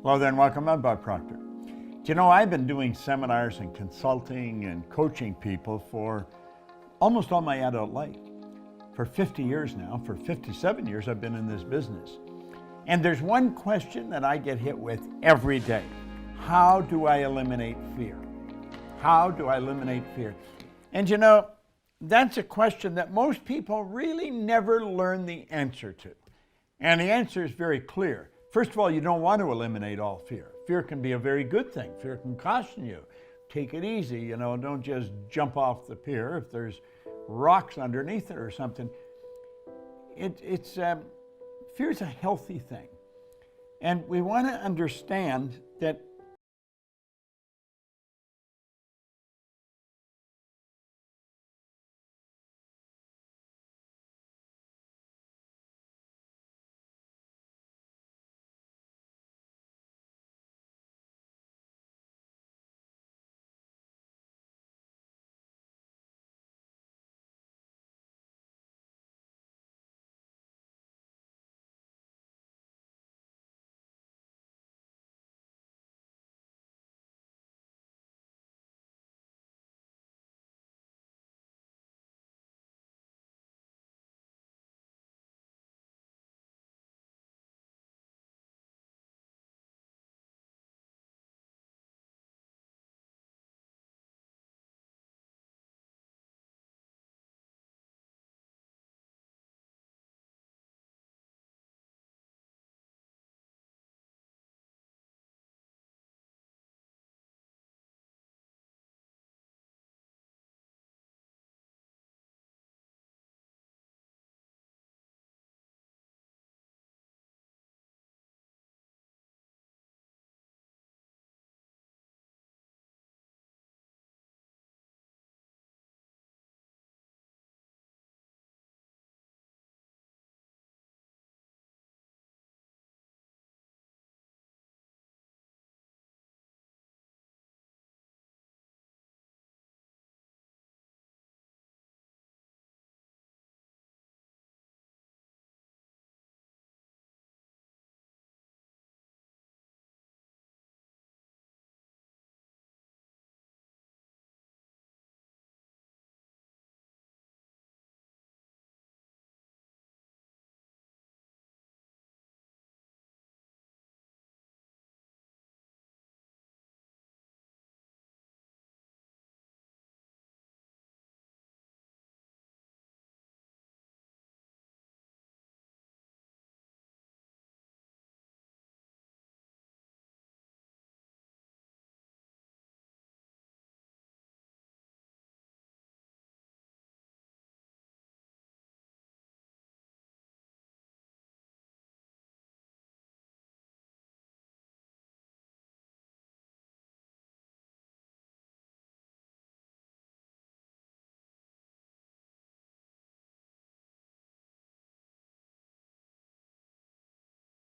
Hello there and welcome. I'm Bob Proctor. Do you know, I've been doing seminars and consulting and coaching people for almost all my adult life. For 50 years now, for 57 years I've been in this business. And there's one question that I get hit with every day. How do I eliminate fear? How do I eliminate fear? And you know, that's a question that most people really never learn the answer to. And the answer is very clear. First of all, you don't want to eliminate all fear. Fear can be a very good thing. Fear can caution you. Take it easy, don't just jump off the pier if there's rocks underneath it or something. Fear is a healthy thing. And we want to understand that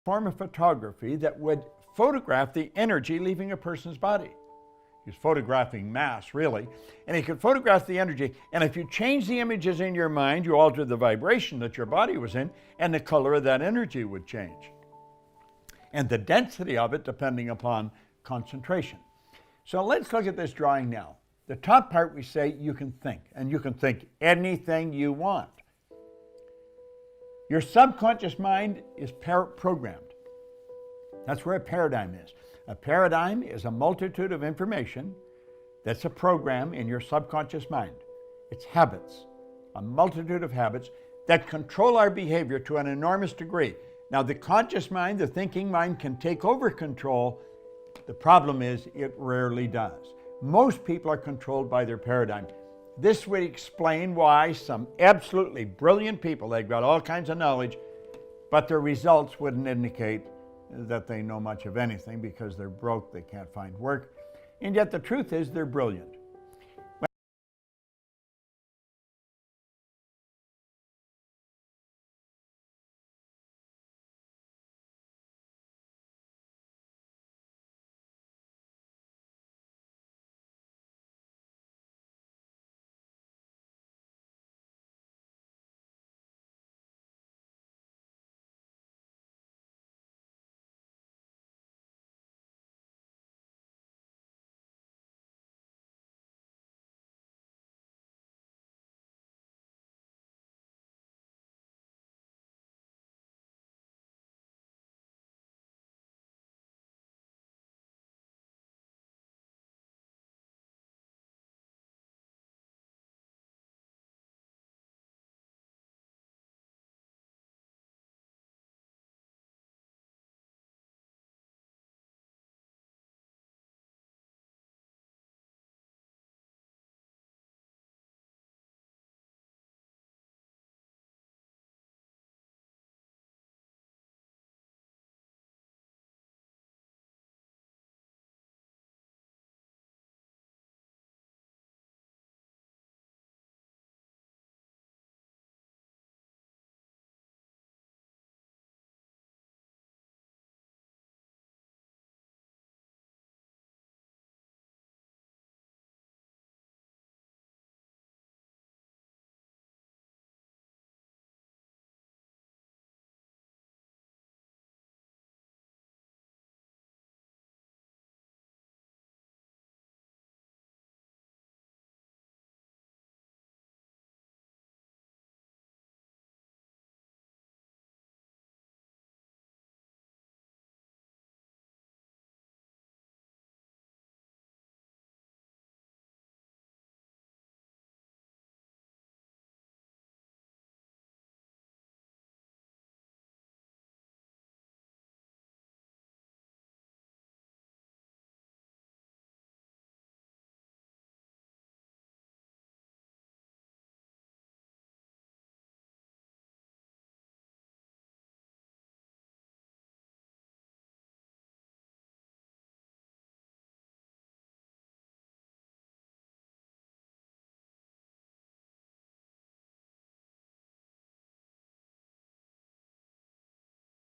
form of photography that would photograph the energy leaving a person's body. He's photographing mass, really. And he could photograph the energy. And if you change the images in your mind, you alter the vibration that your body was in, and the color of that energy would change. And the density of it depending upon concentration. So let's look at this drawing now. The top part we say you can think, and you can think anything you want. Your subconscious mind is programmed. That's where a paradigm is. A paradigm is a multitude of information that's a program in your subconscious mind. It's habits, a multitude of habits that control our behavior to an enormous degree. Now, the conscious mind, the thinking mind, can take over control. The problem is it rarely does. Most people are controlled by their paradigm. This would explain why some absolutely brilliant people, they've got all kinds of knowledge, but their results wouldn't indicate that they know much of anything because they're broke, they can't find work, and yet the truth is they're brilliant.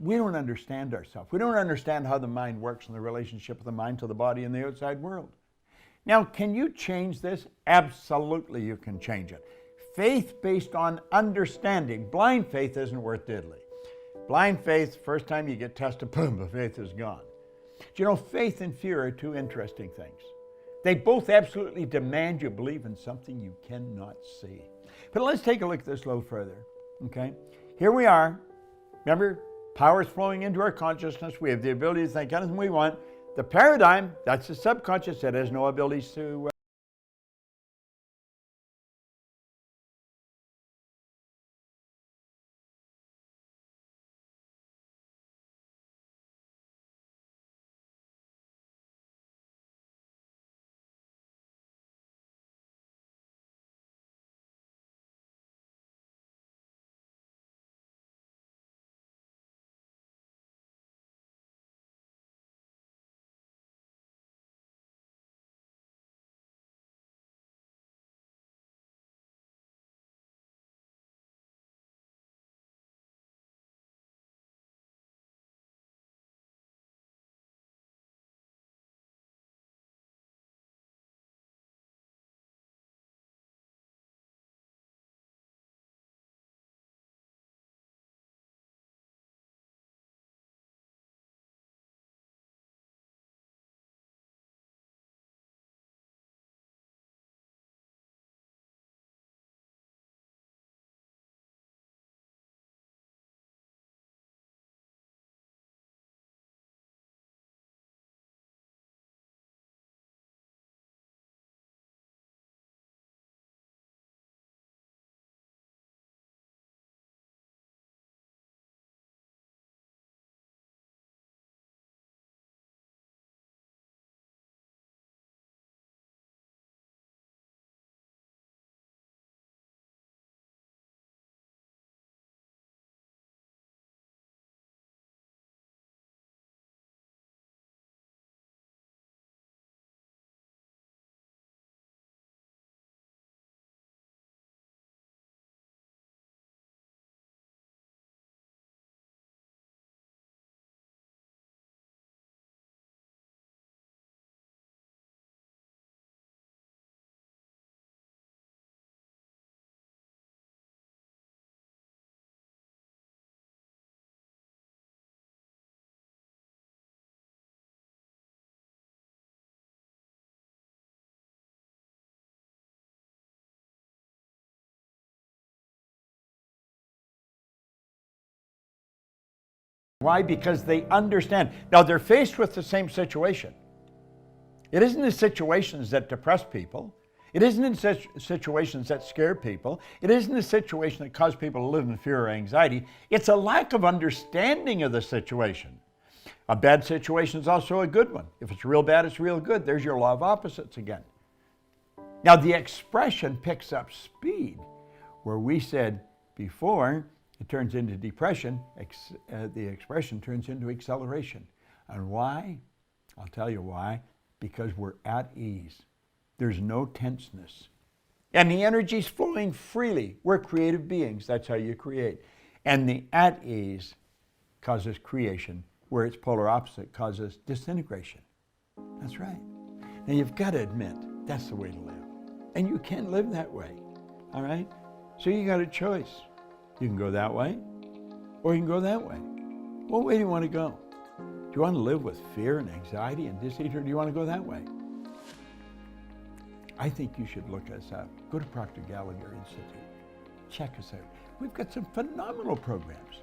we don't understand ourselves. We don't understand how the mind works and the relationship of the mind to the body and the outside world. Now, can you change this? Absolutely, you can change it. Faith based on understanding. Blind faith isn't worth diddly. Blind faith, first time you get tested, boom, the faith is gone. Do you know, faith and fear are two interesting things. They both absolutely demand you believe in something you cannot see. But let's take a look at this a little further, okay? Here we are. Remember, power is flowing into our consciousness. We have the ability to think anything we want. The paradigm, that's the subconscious. It has no abilities to Why? Because they understand. Now, they're faced with the same situation. It isn't the situations that depress people. It isn't in situations that scare people. It isn't a situation that cause people to live in fear or anxiety. It's a lack of understanding of the situation. A bad situation is also a good one. If it's real bad, it's real good. There's your law of opposites again. Now, the expression picks up speed. Where we said before, it turns into depression, the expression turns into acceleration. And why? I'll tell you why. Because we're at ease. There's no tenseness. And the energy's flowing freely. We're creative beings. That's how you create. And the at ease causes creation, where its polar opposite causes disintegration. That's right. Now you've got to admit, that's the way to live. And you can live that way. All right? So you got a choice. You can go that way, or you can go that way. What way do you want to go? Do you want to live with fear and anxiety and disease, or do you want to go that way? I think you should look us up. Go to Proctor Gallagher Institute. Check us out. We've got some phenomenal programs.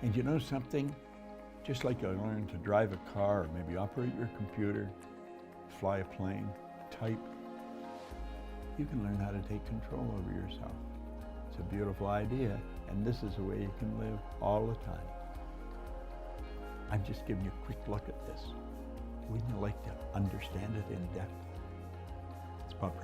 And you know something? Just like you learn to drive a car, or maybe operate your computer, fly a plane, type, you can learn how to take control over yourself. It's a beautiful idea, and this is the way you can live all the time. I'm just giving you a quick look at this. Wouldn't you like to understand it in depth? It's Bob Proctor.